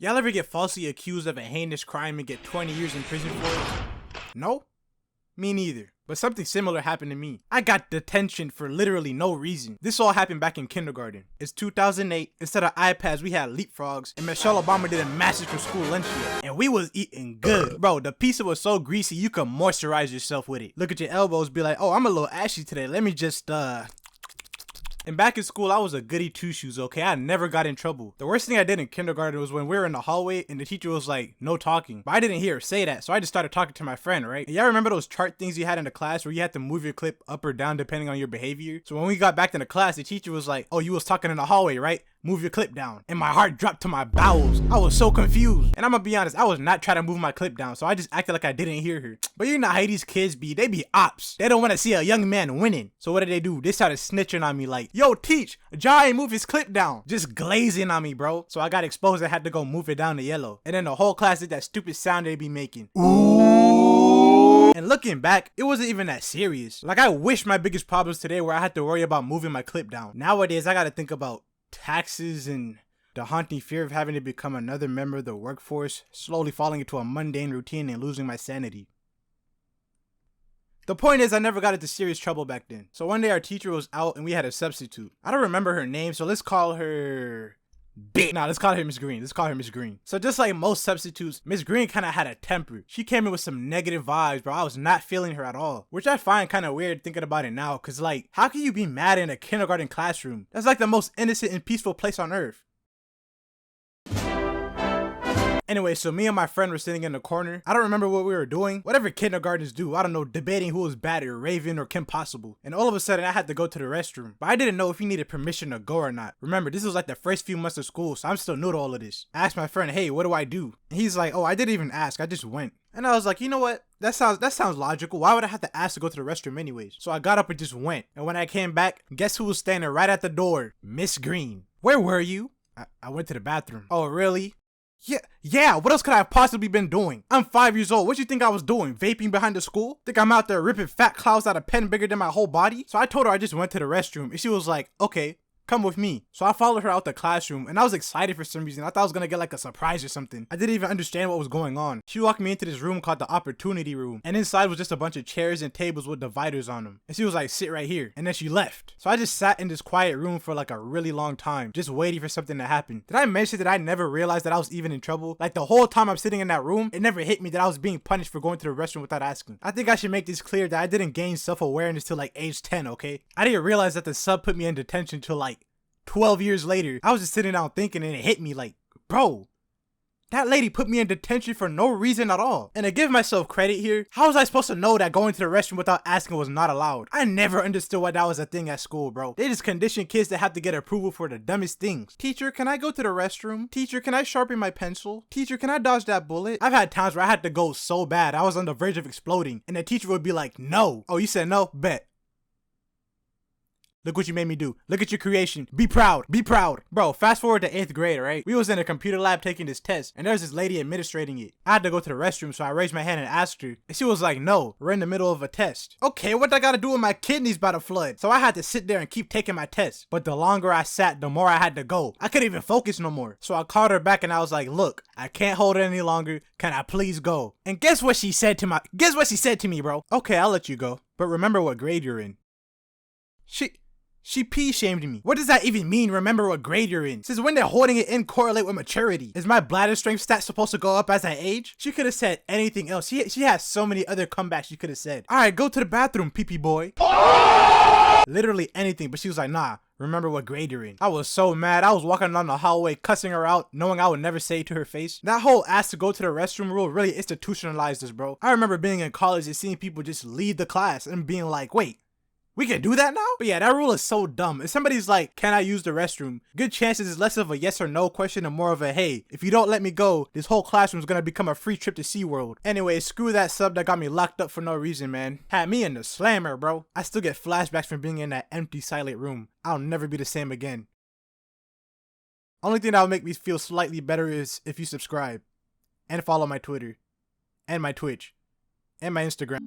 Y'all ever get falsely accused of a heinous crime and get 20 years in prison for it? No? Me neither. But something similar happened to me. I got detention for literally no reason. This all happened back in kindergarten. It's 2008. Instead of iPads, we had leapfrogs. And Michelle Obama did a massacre school lunch here. And we was eating good. Bro, the pizza was so greasy, you could moisturize yourself with it. Look at your elbows, be like, oh, I'm a little ashy today. Let me just, And back in school, I was a goody two-shoes, okay? I never got in trouble. The worst thing I did in kindergarten was when we were in the hallway and the teacher was like, no talking. But I didn't hear her say that, so I just started talking to my friend, right? And y'all remember those chart things you had in the class where you had to move your clip up or down depending on your behavior? So when we got back to the class, the teacher was like, oh, you was talking in the hallway, right? Move your clip down. And my heart dropped to my bowels. I was so confused. And I'm gonna be honest, I was not trying to move my clip down, so I just acted like I didn't hear her. But you know how these kids be, they be ops. They don't want to see a young man winning. So what do? They started snitching on me like, yo, teach, Ja ain't move his clip down. Just glazing on me, bro. So I got exposed and had to go move it down to yellow. And then the whole class did that stupid sound they be making. Ooh. And looking back, it wasn't even that serious. Like, I wish my biggest problems today were I had to worry about moving my clip down. Nowadays, I gotta think about taxes and the haunting fear of having to become another member of the workforce, slowly falling into a mundane routine and losing my sanity. The point is, I never got into serious trouble back then. So one day our teacher was out and we had a substitute. I don't remember her name, so let's call her let's call her Miss Green. So just like most substitutes, Miss Green kind of had a temper. She came in with some negative vibes, bro. I was not feeling her at all, which I find kind of weird thinking about it now, cause like, how can you be mad in a kindergarten classroom? That's like the most innocent and peaceful place on earth. Anyway, so me and my friend were sitting in the corner. I don't remember what we were doing. Whatever kindergartens do. I don't know, debating who was better, Raven or Kim Possible. And all of a sudden, I had to go to the restroom. But I didn't know if he needed permission to go or not. Remember, this was like the first few months of school, so I'm still new to all of this. I asked my friend, hey, what do I do? And he's like, oh, I didn't even ask. I just went. And I was like, you know what? That sounds logical. Why would I have to ask to go to the restroom anyways? So I got up and just went. And when I came back, guess who was standing right at the door? Miss Green. Where were you? I went to the bathroom. Oh, really? Yeah, what else could I have possibly been doing? I'm 5 years old. What do you think I was doing? Vaping behind the school? Think I'm out there ripping fat clouds out of pen bigger than my whole body? So I told her I just went to the restroom and she was like, okay, come with me. So I followed her out the classroom and I was excited for some reason. I thought I was gonna get like a surprise or something. I didn't even understand what was going on. She walked me into this room called the opportunity room, and inside was just a bunch of chairs and tables with dividers on them. And she was like, sit right here. And then she left. So I just sat in this quiet room for like a really long time, just waiting for something to happen. Did I mention that I never realized that I was even in trouble? Like, the whole time I'm sitting in that room, it never hit me that I was being punished for going to the restroom without asking. I think I should make this clear that I didn't gain self-awareness till like age 10, okay? I didn't realize that the sub put me in detention till like 12 years later. I was just sitting down thinking and it hit me like, bro, that lady put me in detention for no reason at all. And to give myself credit here, how was I supposed to know that going to the restroom without asking was not allowed? I never understood why that was a thing at school, bro. They just condition kids to have to get approval for the dumbest things. Teacher, can I go to the restroom? Teacher, can I sharpen my pencil? Teacher, can I dodge that bullet? I've had times where I had to go so bad, I was on the verge of exploding, and the teacher would be like, no. Oh, you said no? Bet. Look what you made me do. Look at your creation. Be proud. Be proud. Bro, fast forward to 8th grade, right? We was in a computer lab taking this test, and there's this lady administrating it. I had to go to the restroom, so I raised my hand and asked her. And she was like, no, we're in the middle of a test. Okay, what I gotta do with my kidneys by the flood? So I had to sit there and keep taking my test. But the longer I sat, the more I had to go. I couldn't even focus no more. So I called her back and I was like, look, I can't hold it any longer. Can I please go? And guess what she said to me, bro? Okay, I'll let you go. But remember what grade you're in. She pee-shamed me. What does that even mean, remember what grade you're in? Since when did holding it in correlate with maturity? Is my bladder strength stat supposed to go up as I age? She could have said anything else. She has so many other comebacks she could have said. Alright, go to the bathroom, pee-pee boy. Literally anything, but she was like, nah, remember what grade you're in. I was so mad. I was walking down the hallway cussing her out, knowing I would never say it to her face. That whole ask to go to the restroom rule really institutionalized us, bro. I remember being in college and seeing people just leave the class and being like, wait, we can do that now? But yeah, that rule is so dumb. If somebody's like, can I use the restroom? Good chances it's less of a yes or no question and more of a, hey, if you don't let me go, this whole classroom is gonna become a free trip to SeaWorld. Anyway, screw that sub that got me locked up for no reason, man. Had me in the slammer, bro. I still get flashbacks from being in that empty, silent room. I'll never be the same again. Only thing that will make me feel slightly better is if you subscribe and follow my Twitter and my Twitch and my Instagram.